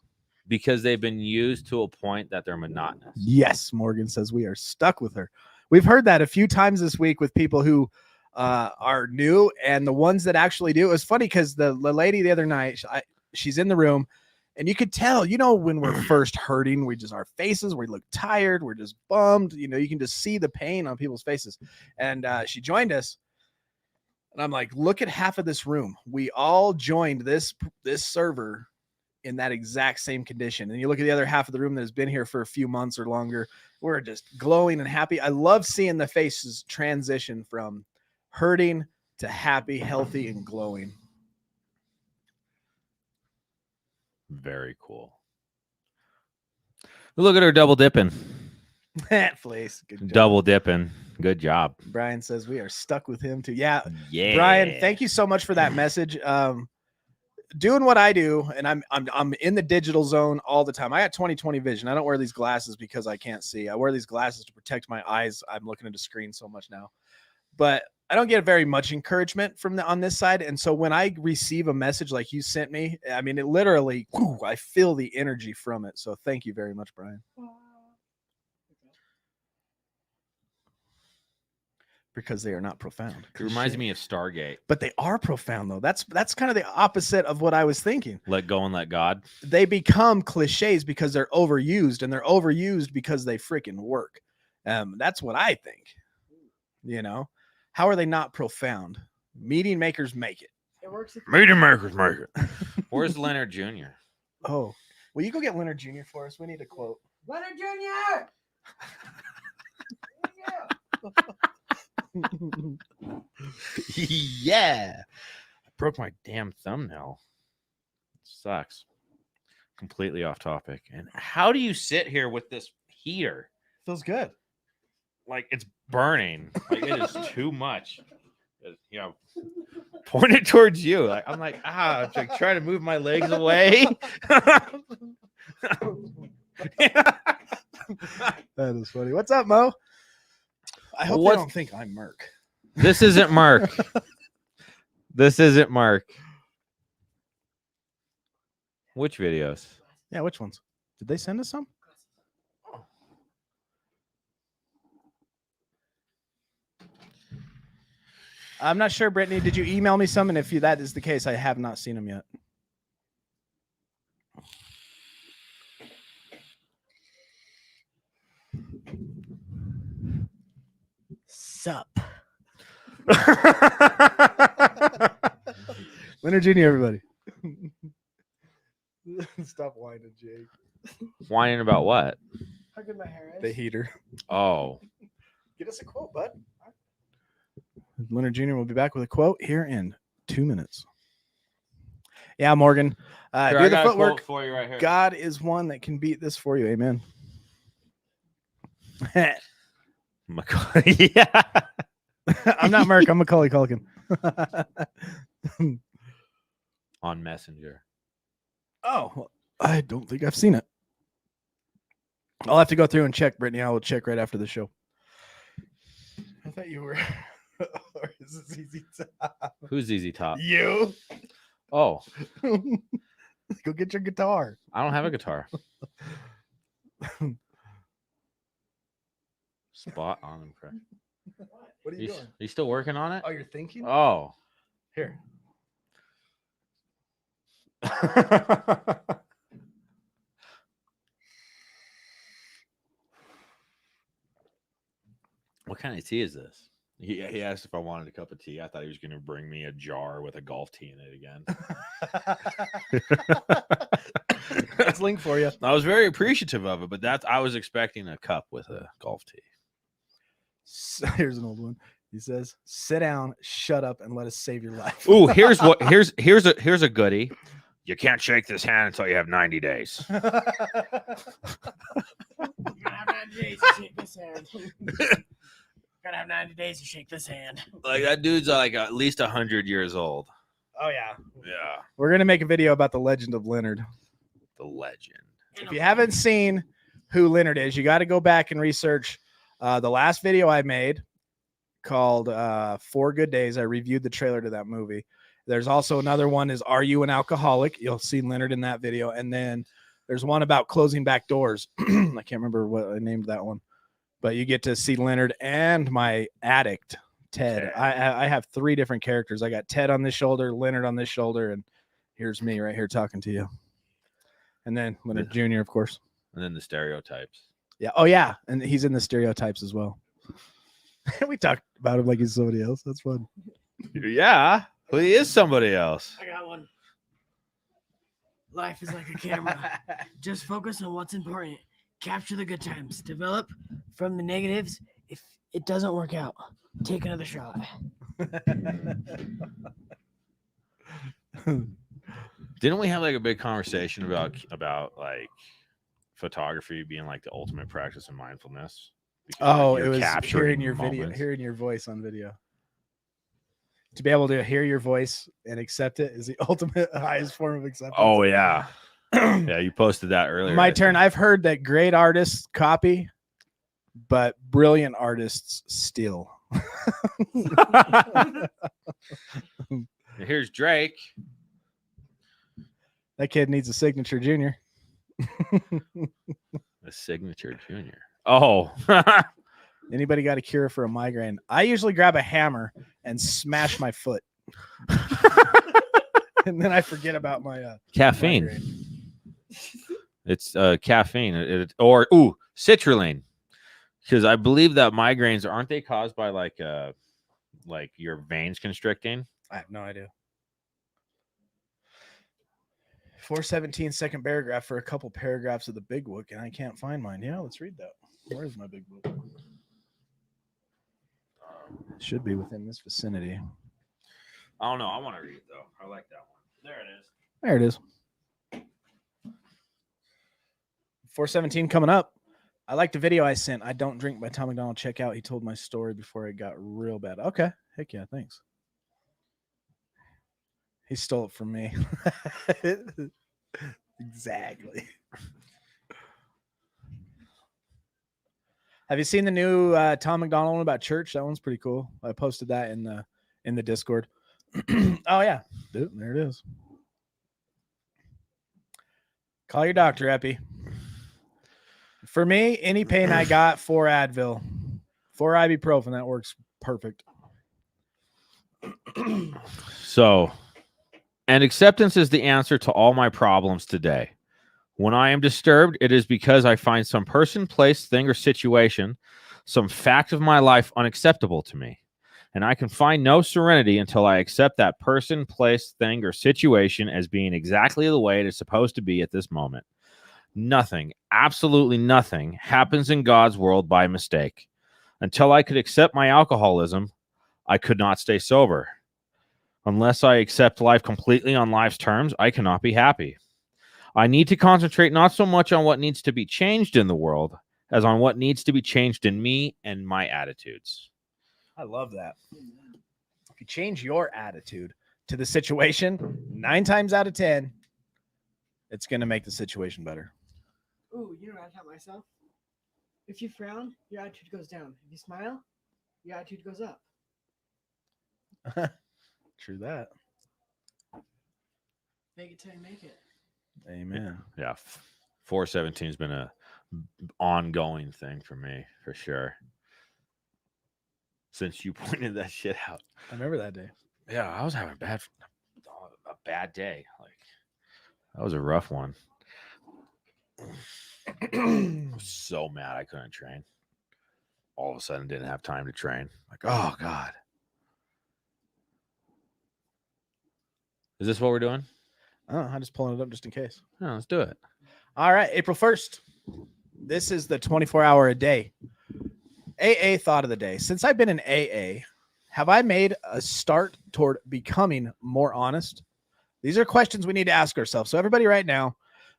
Because they've been used to a point that they're monotonous. Yes, Morgan says we are stuck with her. We've heard that a few times this week with people who are new, and the ones that actually do. It was funny because the lady the other night, she's in the room, and you could tell, when we're first hurting, our faces, we look tired, we're just bummed. You can just see the pain on people's faces. And she joined us, and I'm like, look at half of this room. We all joined this server in that exact same condition. And you look at the other half of the room that has been here for a few months or longer. We're just glowing and happy. I love seeing the faces transition from hurting to happy, healthy, and glowing. Very cool. Look at her double dipping. Flace. Good job. Double dipping. Good job. Brian says we are stuck with him too. Yeah. Yeah. Brian, thank you so much for that message. Doing what I do, and I'm in the digital zone all the time. I got 20/20 vision. I don't wear these glasses because I can't see. I wear these glasses to protect my eyes. I'm looking at a screen so much now. But I don't get very much encouragement from on this side. And so when I receive a message like you sent me, I mean, it literally, I feel the energy from it. So thank you very much, Brian. Because they are not profound. It reminds me of Stargate. But they are profound, though. That's kind of the opposite of what I was thinking. Let go and let God. They become cliches because they're overused, and they're overused because they freaking work. That's what I think. You know, how are they not profound? Meeting makers make it. It works. Meeting makers make it. Where's Leonard Jr.? Oh, will you go get Leonard Jr. for us? We need a quote. Leonard Jr. Yeah. I broke my damn thumbnail. It sucks. Completely off topic. And how do you sit here with this heater? Feels good. Like it's burning. Like it is too much. You know, pointed towards you. Like I'm like, I'm like trying to move my legs away. That is funny. What's up, Mo? I hope they don't think I'm Murk. This isn't Mark. This isn't Mark. Which videos? Yeah, which ones? Did they send us some? I'm not sure, Brittany. Did you email me some? And if that is the case, I have not seen them yet. Sup. Leonard Jr., everybody. Stop whining, Jake. Whining about what? How good my hair is. The heater. Oh. Get us a quote, bud. Leonard Jr. will be back with a quote here in 2 minutes. Yeah, Morgan. Here, Do I the got a footwork. quote for you right here. God is one that can beat this for you. Amen. Yeah. I'm not Murk. I'm Macaulay Culkin. On Messenger. Oh, well, I don't think I've seen it. I'll have to go through and check, Brittany. I will check right after the show. I thought you were. Or is it ZZ Top? Who's ZZ Top? You. Oh, Go get your guitar. I don't have a guitar. Spot on impression. What are you doing? You still working on it? Oh, you're thinking? Oh. Here. What kind of tea is this? He asked if I wanted a cup of tea. I thought he was going to bring me a jar with a golf tee in it again. That's link for you. I was very appreciative of it, but I was expecting a cup with a golf tee. So, here's an old one. He says, "Sit down, shut up, and let us save your life." Ooh, here's a goodie. You can't shake this hand until you have 90 days. You gotta have 90 days to shake this hand. Gotta have 90 days to shake this hand. Like that dude's like at least 100 years old. Oh yeah. Yeah, We're gonna make a video about the legend of Leonard. the legend. If you haven't seen who Leonard is, you got to go back and research the last video I made called 4 Good Days. I reviewed the trailer to that movie. There's also another one is Are You an Alcoholic? You'll see Leonard in that video. And then there's one about closing back doors. I can't remember what I named that one, but you get to see Leonard and my addict, Ted. I have 3 different characters. I got Ted on this shoulder, Leonard on this shoulder, and here's me right here talking to you. And then Leonard Jr., of course. And then the stereotypes. Yeah. Oh, yeah. And he's in the stereotypes as well. We talked about him like he's somebody else. That's fun. Yeah. Well, he is somebody else. I got one. Life is like a camera. Just focus on what's important. Capture the good times. Develop from the negatives. If it doesn't work out, take another shot. Didn't we have like a big conversation about like photography being like the ultimate practice in mindfulness? Because, Oh, like, it you're was capturing hearing your video, moments. hearing your voice on video. To be able to hear your voice and accept it is the ultimate highest form of acceptance. Oh yeah, yeah. You posted that earlier. My I turn. think. I've heard that great artists copy, but brilliant artists steal. Here's Drake. That kid needs a signature junior. A signature junior. Oh. Anybody got a cure for a migraine? I usually grab a hammer and smash my foot. And then I forget about my Caffeine. migraine. It's caffeine or citrulline. Because I believe that migraines, aren't they caused by like your veins constricting? I have no idea. 417 second paragraph for a couple paragraphs of the big book, and I can't find mine. Yeah, let's read that. Where's my big book? Should be within this vicinity. I don't know. I want to read it though. I like that one. There it is. There it is. 417 coming up. I liked the video I sent. I Don't Drink by Tom McDonald. Check out. He told my story before it got real bad. Okay. Heck yeah. Thanks. He stole it from me. Exactly. Have you seen the new Tom McDonald one about church? That one's pretty cool. I posted that in the Discord. Oh yeah. Dude, there it is. Call your doctor, Epi. For me, any pain I got, 4 Advil, 4 ibuprofen, that works perfect. So, and acceptance is the answer to all my problems today. When I am disturbed, it is because I find some person, place, thing, or situation, some fact of my life unacceptable to me. And I can find no serenity until I accept that person, place, thing, or situation as being exactly the way it is supposed to be at this moment. Nothing, absolutely nothing, happens in God's world by mistake. Until I could accept my alcoholism, I could not stay sober. Unless I accept life completely on life's terms, I cannot be happy. I need to concentrate not so much on what needs to be changed in the world as on what needs to be changed in me and my attitudes. I love that. If you change your attitude to the situation, 9 times out of 10, it's going to make the situation better. Ooh, you know what I taught myself? If you frown, your attitude goes down. If you smile, your attitude goes up. True that. Make it till you make it. Amen. Yeah, 417 has been a ongoing thing for me, for sure. Since you pointed that shit out. I remember that day. Yeah, I was having a bad day. Like, that was a rough one. I was so mad I couldn't train. All of a sudden, didn't have time to train. Like, oh God. Is this what we're doing? Oh, I'm just pulling it up just in case. No, let's do it. All right, April 1st. This is the 24-hour a day. AA thought of the day. Since I've been in AA, have I made a start toward becoming more honest? These are questions we need to ask ourselves. So everybody right now,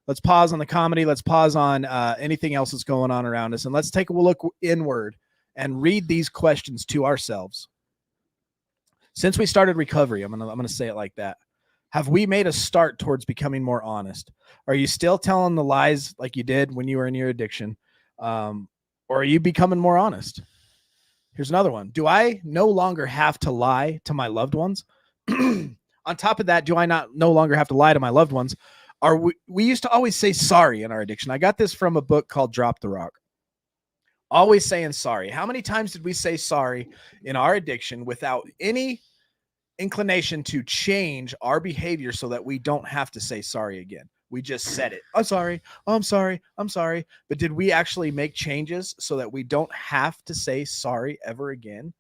let's pause on the comedy. Let's pause on anything else that's going on around us. And let's take a look inward and read these questions to ourselves. Since we started recovery, I'm gonna say it like that. Have we made a start towards becoming more honest? Are you still telling the lies like you did when you were in your addiction? Or are you becoming more honest? Here's another one. Do I no longer have to lie to my loved ones? On top of that, do I no longer have to lie to my loved ones? We used to always say sorry in our addiction. I got this from a book called Drop the Rock. Always saying sorry. How many times did we say sorry in our addiction without any inclination to change our behavior so that we don't have to say sorry again? We just said it. I'm sorry. Oh, I'm sorry. I'm sorry. But did we actually make changes so that we don't have to say sorry ever again?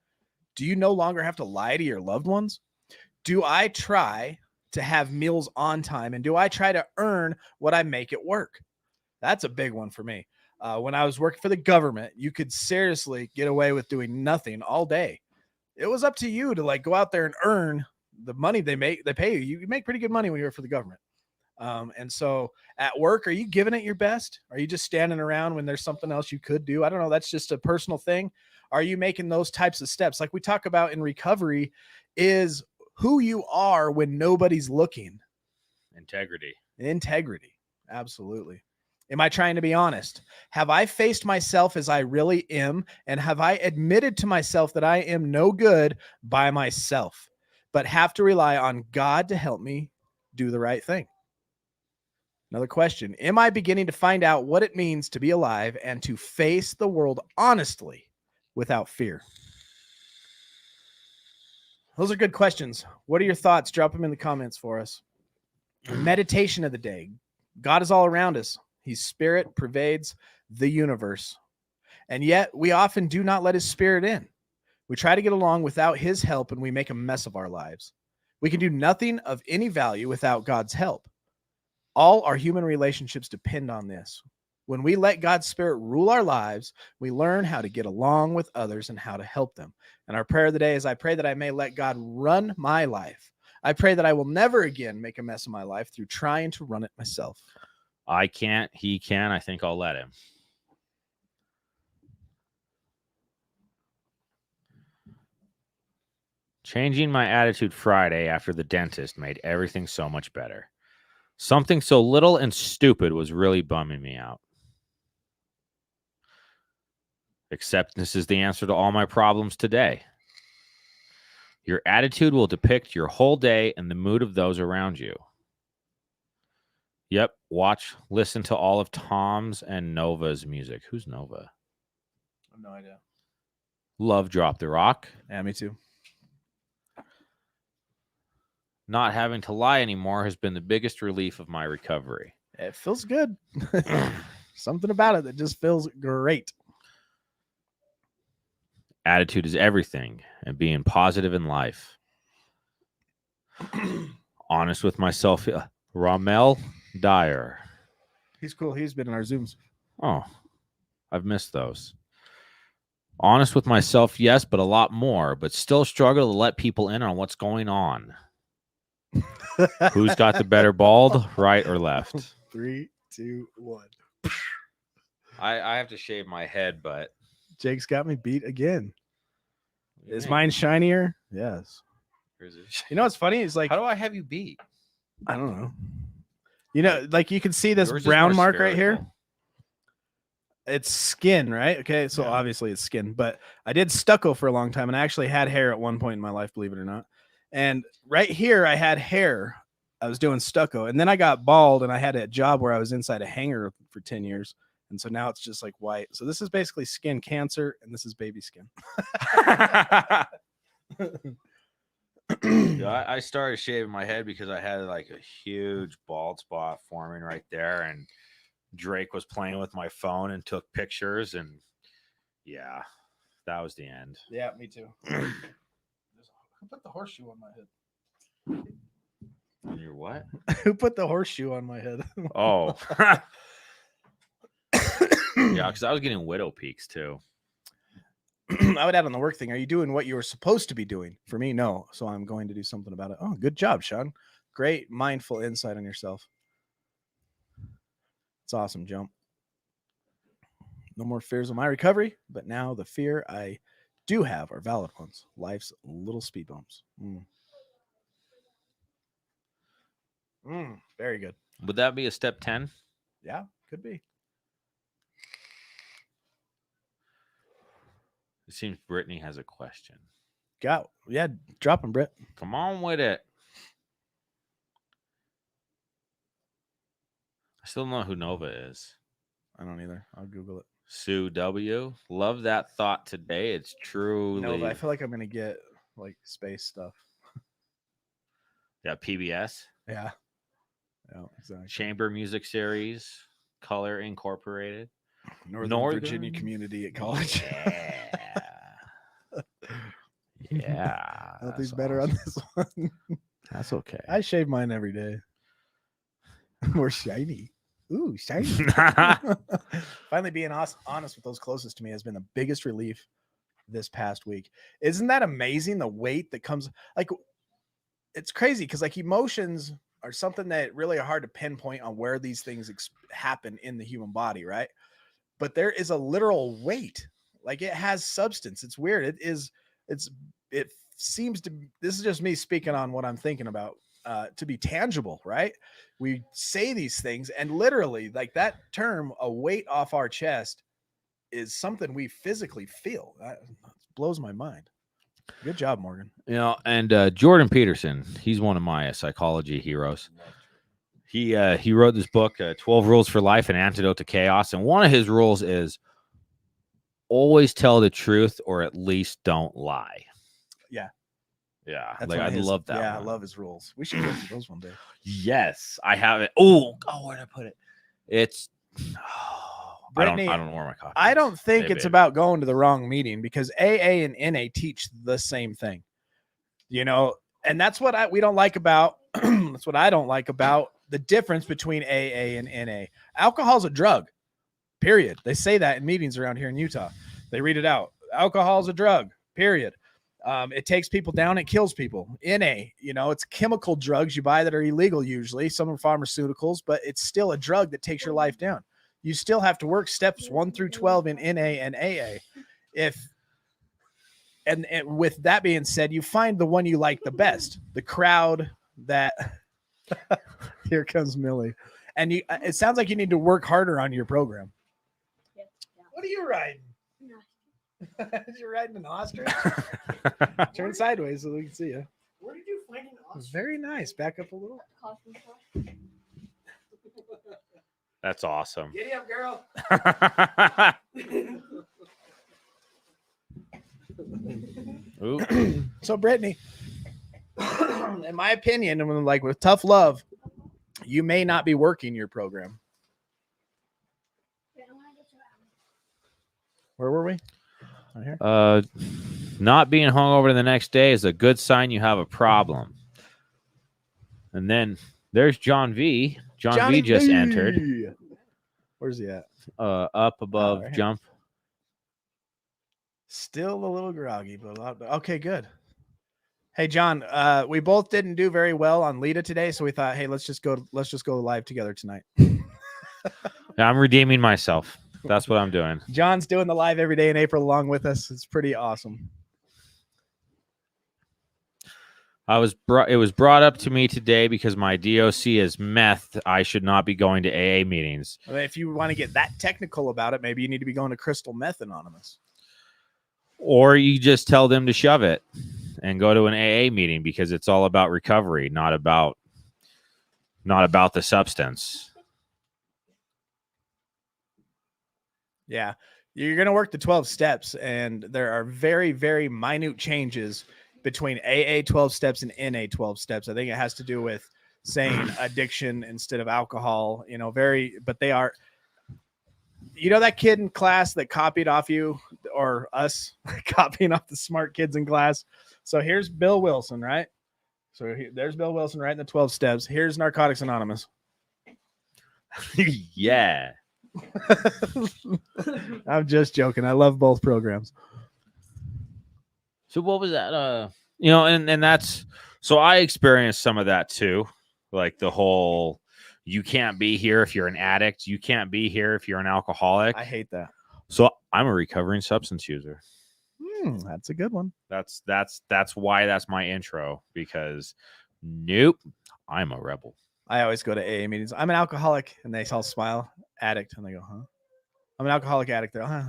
Do you no longer have to lie to your loved ones? Do I try to have meals on time? And do I try to earn what I make at work? That's a big one for me. When I was working for the government, you could seriously get away with doing nothing all day. It was up to you to like go out there and earn the money they pay you. You make pretty good money when you work for the government. And so at work, are you giving it your best? Are you just standing around when there's something else you could do? I don't know. That's just a personal thing. Are you making those types of steps? Like we talk about in recovery is who you are when nobody's looking. Integrity. Integrity. Absolutely. Am I trying to be honest? Have I faced myself as I really am? And have I admitted to myself that I am no good by myself, but have to rely on God to help me do the right thing? Another question. Am I beginning to find out what it means to be alive and to face the world honestly without fear? Those are good questions. What are your thoughts? Drop them in the comments for us. Meditation of the day. God is all around us. His spirit pervades the universe. And yet we often do not let his spirit in. We try to get along without his help and we make a mess of our lives. We can do nothing of any value without God's help. All our human relationships depend on this. When we let God's spirit rule our lives, we learn how to get along with others and how to help them. And our prayer of the day is I pray that I may let God run my life. I pray that I will never again make a mess of my life through trying to run it myself. I can't. He can. I think I'll let him. Changing my attitude Friday after the dentist made everything so much better. Something so little and stupid was really bumming me out. Acceptance is the answer to all my problems today. Your attitude will depict your whole day and the mood of those around you. Yep, listen to all of Tom's and Nova's music. Who's Nova? I have no idea. Love Drop the Rock. Yeah, me too. Not having to lie anymore has been the biggest relief of my recovery. It feels good. Something about it that just feels great. Attitude is everything, and being positive in life. Honest with myself. Ramel Dyer. He's cool. He's been in our Zooms. Oh, I've missed those. Honest with myself, yes, but a lot more, but still struggle to let people in on what's going on. Who's got the better bald, right or left? 3, 2, 1. I have to shave my head, but Jake's got me beat again. Is mine shinier? Yes. You know what's funny? It's like, how do I have you beat? I don't know. You know, like you can see this Yours is brown more mark right here. spherical. It's skin, right? Okay, so Yeah. obviously it's skin, but I did stucco for a long time and I actually had hair at one point in my life, believe it or not. And right here I had hair. I was doing stucco and then I got bald and I had a job where I was inside a hangar for 10 years. And so now it's just like white. So this is basically skin cancer and this is baby skin. Yeah, I started shaving my head because I had like a huge bald spot forming right there, and Drake was playing with my phone and took pictures, and yeah, that was the end. Yeah, me too. Who put the horseshoe on my head? And you're what? Who put the horseshoe on my head? Oh. Yeah, because I was getting widow peaks too. I would add on the work thing. Are you doing what you were supposed to be doing? For me, no. So I'm going to do something about it. Oh, good job, Sean. Great mindful insight on yourself. It's awesome, Jump. No more fears of my recovery, but now the fear I do have are valid ones. Life's little speed bumps. Very good. Would that be a step 10? Yeah, could be. It seems Brittany has a question. Yeah, drop him, Britt. Come on with it. I still don't know who Nova is. I don't either. I'll Google it. Sue W. Love that thought today. It's truly. Nova. I feel like I'm gonna get like space stuff. Yeah, PBS. Yeah. Yeah, exactly. Chamber Music Series. Color Incorporated. Northern Virginia Community at college. Yeah. Yeah. Nothing's better on this one. That's okay. I shave mine every day. More shiny. Ooh, shiny. Finally being honest with those closest to me has been the biggest relief this past week. Isn't that amazing? The weight that comes, like, it's crazy because like emotions are something that really are hard to pinpoint on where these things happen in the human body, right? But there is a literal weight. Like it has substance. It's weird. It seems to, this is just me speaking on what I'm thinking about to be tangible, right? We say these things, and literally, like that term, a weight off our chest, is something we physically feel. That blows my mind. Good job, Morgan. And Jordan Peterson, he's one of my psychology heroes. He wrote this book, 12 Rules for Life, An Antidote to Chaos. And one of his rules is always tell the truth, or at least don't lie. Yeah. Yeah. That's like, one I of his- love that. Yeah, one. I love his rules. We should go through those one day. Yes, I have it. Oh, where did I put it? It's. Brittany, I don't know where my copy. I is. don't think Hey, it's babe. about going to the wrong meeting, because AA and NA teach the same thing. And that's what we don't like about that's what I don't like about the difference between AA and NA. Alcohol's a drug. Period. They say that in meetings around here in Utah. They read it out. Alcohol's a drug. Period. It takes people down. It kills people. NA, it's chemical drugs you buy that are illegal usually. Some are pharmaceuticals, but it's still a drug that takes your life down. You still have to work steps 1 through 12 in NA and AA. And with that being said, you find the one you like the best, the crowd that here comes Millie. And it sounds like you need to work harder on your program. Yeah. What are you riding? You're riding an ostrich? Turn sideways so we can see you. Where did you find an ostrich? Very nice. Back up a little. That's awesome. Giddy up, girl. So, Brittany, in my opinion, and like with tough love, you may not be working your program. Where were we? Right here. Not being hungover the next day is a good sign you have a problem. And then there's John V. John V just entered. Where's he at? Up above, right here. jump. Still a little groggy, but okay, good. Hey, John, we both didn't do very well on Lita today, so we thought, hey, let's just go live together tonight. I'm redeeming myself. That's what I'm doing. John's doing the live every day in April along with us. It's pretty awesome. It was brought up to me today because my DOC is meth. I should not be going to AA meetings. I mean, if you want to get that technical about it, maybe you need to be going to Crystal Meth Anonymous. Or you just tell them to shove it and go to an AA meeting, because it's all about recovery, not about the substance. Yeah. You're going to work the 12 steps, and there are very, very minute changes between AA 12 steps and NA 12 steps. I think it has to do with saying addiction instead of alcohol, but they are, that kid in class that copied off you, or us copying off the smart kids in class. So here's Bill Wilson, right? So there's Bill Wilson right in the 12 steps. Here's Narcotics Anonymous. Yeah. I'm just joking. I love both programs. So what was that? And that's, so I experienced some of that too. Like the whole, you can't be here if you're an addict. You can't be here if you're an alcoholic. I hate that. So I'm a recovering substance user. That's a good one. That's why that's my intro, because nope, I'm a rebel. I always go to AA meetings. I'm an alcoholic, and they all smile. Addict, and they go, huh? I'm an alcoholic addict. They're, huh?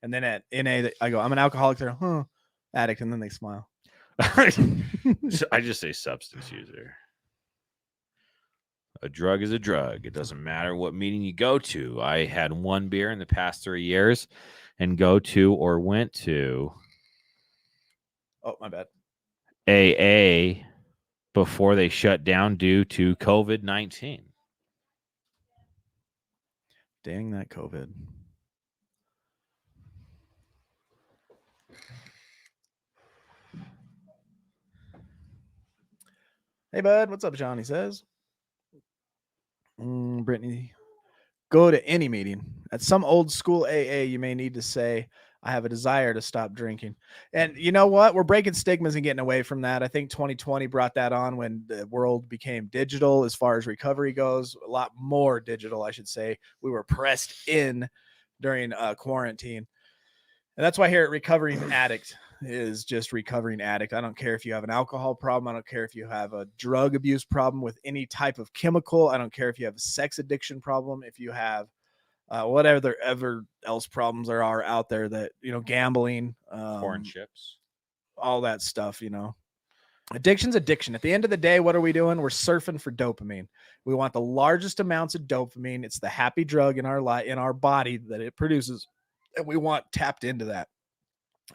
And then at NA, I go, I'm an alcoholic. They're, huh? Addict, and then they smile. I just say substance user. A drug is a drug. It doesn't matter what meeting you go to. I had one beer in the past 3 years and go to or went to Oh, my bad. AA before they shut down due to COVID-19. Dang that COVID. Hey, bud. What's up, John? He says. Brittany, go to any meeting. At some old school AA, you may need to say, I have a desire to stop drinking. And you know what? We're breaking stigmas and getting away from that. I think 2020 brought that on when the world became digital as far as recovery goes. A lot more digital, I should say. We were pressed in during quarantine. And that's why here at Recovering Addict, is just recovering addict. I don't care if you have an alcohol problem. I don't care if you have a drug abuse problem with any type of chemical. I don't care if you have a sex addiction problem. If you have whatever ever else problems there are out there that, gambling, Corn chips. all that stuff, Addiction's addiction. At the end of the day, what are we doing? We're surfing for dopamine. We want the largest amounts of dopamine. It's the happy drug in our body that it produces, and we want tapped into that.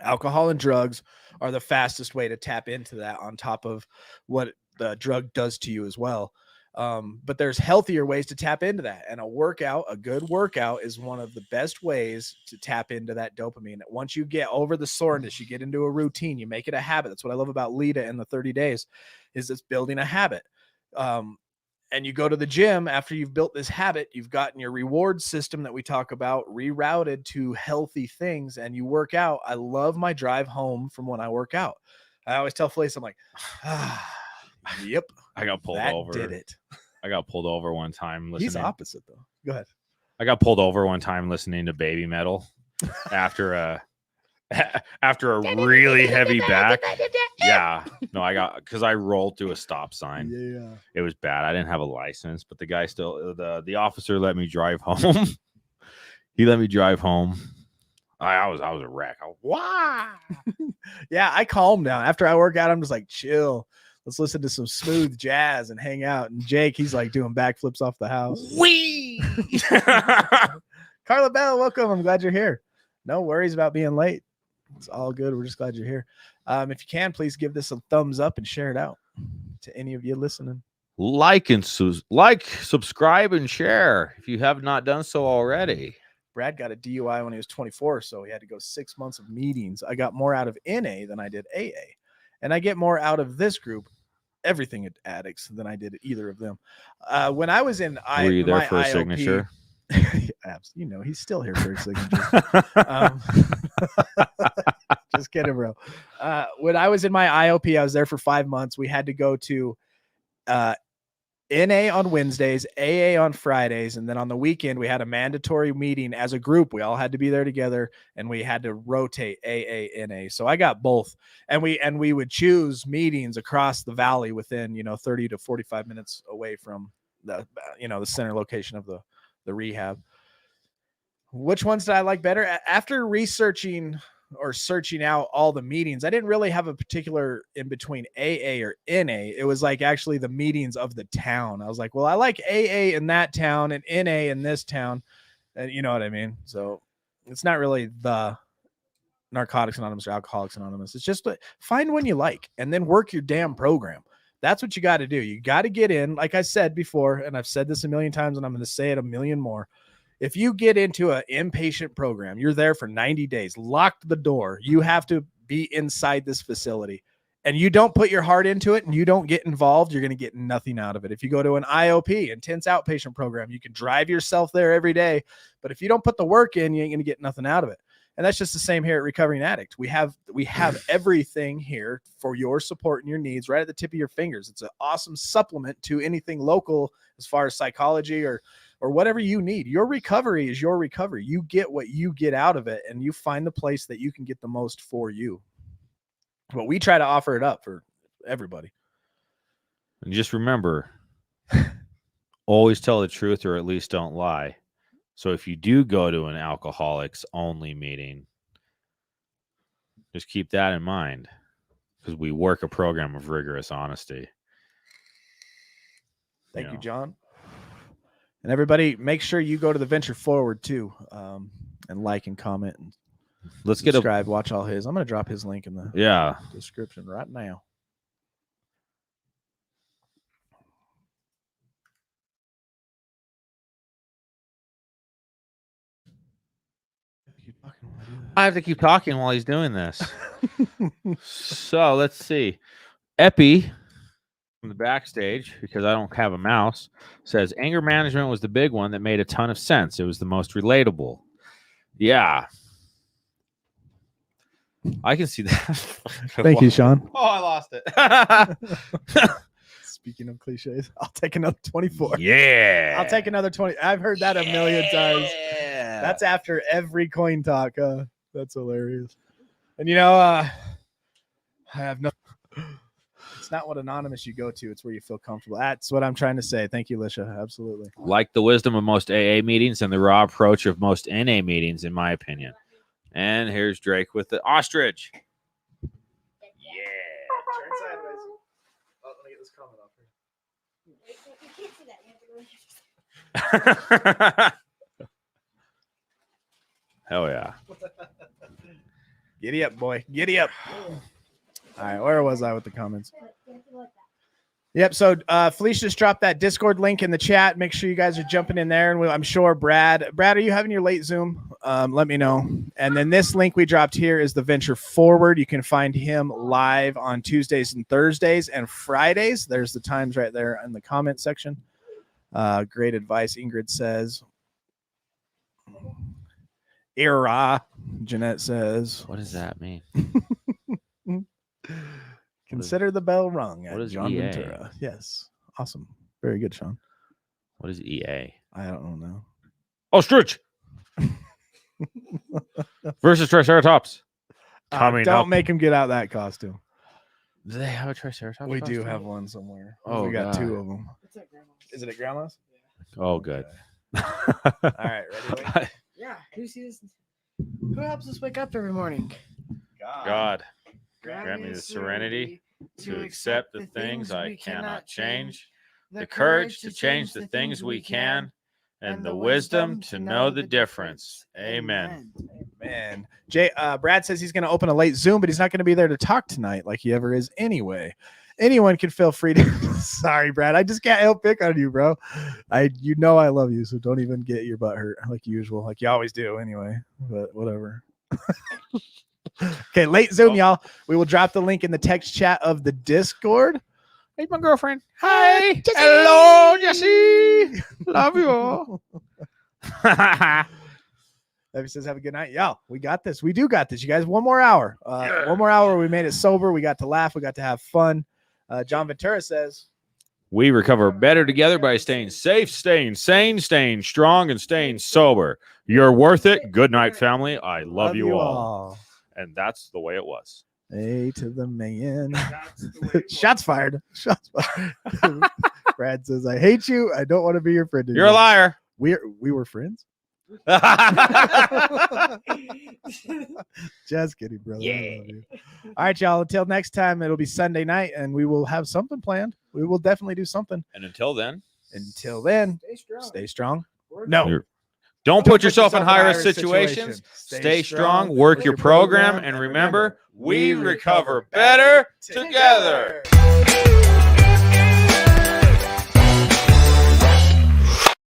Alcohol and drugs are the fastest way to tap into that, on top of what the drug does to you as well. But there's healthier ways to tap into that. And a good workout is one of the best ways to tap into that dopamine. Once you get over the soreness, you get into a routine, you make it a habit. That's what I love about Lita and the 30 days is it's building a habit. And you go to the gym after you've built this habit, you've gotten your reward system that we talk about rerouted to healthy things, and you work out. I love my drive home from when I work out. I always tell Felice, I'm like, yep. I got pulled over. Did it. I got pulled over one time listening. He's opposite though. Go ahead. I got pulled over one time listening to Baby Metal after a really heavy back. Yeah. No, because I rolled through a stop sign. Yeah. It was bad. I didn't have a license, but the guy the officer let me drive home. He let me drive home. I was a wreck. Wow. Yeah, I calm down. After I work out, I'm just like, chill. Let's listen to some smooth jazz and hang out. And Jake, he's like doing backflips off the house. Wee! Carla Bell, welcome. I'm glad you're here. No worries about being late. It's all good. We're just glad you're here. If you can, please give this a thumbs up and share it out to any of you listening. Like, subscribe, and share if you have not done so already. Brad got a DUI when he was 24, so he had to go 6 months of meetings. I got more out of NA than I did AA. And I get more out of this group, everything addicts, than I did either of them. When I was in Were you there my for a IOP, signature? He's still here for a signature. Just kidding, bro. When I was in my IOP, I was there for 5 months. We had to go to NA on Wednesdays, AA on Fridays, and then on the weekend we had a mandatory meeting as a group. We all had to be there together, and we had to rotate AA, NA. So I got both, and we would choose meetings across the valley within 30 to 45 minutes away from the the center location of the rehab. Which ones did I like better? After researching or searching out all the meetings, I didn't really have a particular in between AA or NA. It was like actually the meetings of the town. I was like, well, I like AA in that town and NA in this town. And you know what I mean? So it's not really the Narcotics Anonymous or Alcoholics Anonymous. It's just find one you like and then work your damn program. That's what you got to do. You got to get in. Like I said before, and I've said this a million times, and I'm going to say it a million more. If you get into an inpatient program, you're there for 90 days, locked the door. You have to be inside this facility, and you don't put your heart into it and you don't get involved, you're going to get nothing out of it. If you go to an IOP, intense outpatient program, you can drive yourself there every day. But if you don't put the work in, you ain't going to get nothing out of it. And that's just the same here at Recovering Addict. We have everything here for your support and your needs right at the tip of your fingers. It's an awesome supplement to anything local as far as psychology or whatever you need. Your recovery is your recovery. You get what you get out of it, and you find the place that you can get the most for you. But we try to offer it up for everybody. And just remember, always tell the truth, or at least don't lie. So if you do go to an alcoholics only meeting, just keep that in mind, because we work a program of rigorous honesty. Thank you, John. And everybody, make sure you go to the Venture Forward too, and like and comment and subscribe. Watch all his. I'm going to drop his link in the description right now. I have to keep talking while he's doing this. So let's see. Epi from the backstage, because I don't have a mouse, says anger management was the big one that made a ton of sense. It was the most relatable. Yeah. I can see that. Thank you, Sean. Oh, I lost it. Speaking of cliches, I'll take another 24. Yeah. I'll take another 20. I've heard that a million times. That's after every coin talk. That's hilarious. And I have no. It's not what anonymous you go to. It's where you feel comfortable. That's what I'm trying to say. Thank you, Lisha. Absolutely. Like the wisdom of most AA meetings and the raw approach of most NA meetings, in my opinion. And here's Drake with the ostrich. Turn sideways. Oh, let me get this comment off here. Hell yeah. Giddy up, boy. Giddy up. All right, where was I with the comments? Yep. So Felicia just dropped that Discord link in the chat. Make sure you guys are jumping in there, and I'm sure Brad, are you having your late Zoom? Let me know. And then this link we dropped here is the Venture Forward. You can find him live on Tuesdays and Thursdays and Fridays. There's the times right there in the comment section. Great advice, Ingrid says. Era, Jeanette says. What does that mean? Consider the bell rung at what is John EA? Ventura. Yes. Awesome. Very good, Sean. What is EA? I don't know. Ostrich versus Triceratops. Coming Don't up. make him get out that costume. Do they have a Triceratops? We do costume? have one somewhere. Oh, we got God. 2 of them. It's at grandma's. Is it at grandma's? Oh, good. All right, ready? Wait. Yeah. Who sees? Who helps us wake up every morning? God, grant me the serenity to accept the things I cannot change, the courage to change the things we can, and the wisdom to know the difference. Amen. Man, Brad says he's going to open a late Zoom, but he's not going to be there to talk tonight like he ever is anyway. Anyone can feel free to. Sorry, Brad. I just can't help pick on you, bro. I love you, so don't even get your butt hurt like usual, like you always do anyway. But whatever. Okay, late Zoom, y'all. We will drop the link in the text chat of the Discord. Hey, my girlfriend. Hi. Jessie. Hello, Jesse. Love you. Debbie says, have a good night. Y'all, we got this. We do got this. You guys, one more hour. One more hour. We made it sober. We got to laugh. We got to have fun. John Ventura says, We recover better together by staying safe, staying sane, staying strong, and staying sober. You're worth it. Good night, family. I love you all. And that's the way it was. A to the man. Shots fired. Shots fired. Brad says, I hate you. I don't want to be your friend anymore. You're a liar. We were friends? Just kidding, brother. Yeah. I love you. All right, y'all. Until next time, it'll be Sunday night, and we will have something planned. We will definitely do something. And until then, Stay strong. Stay strong. No. Don't put yourself in high-risk situations. Stay strong, work your program, and remember, we recover better together.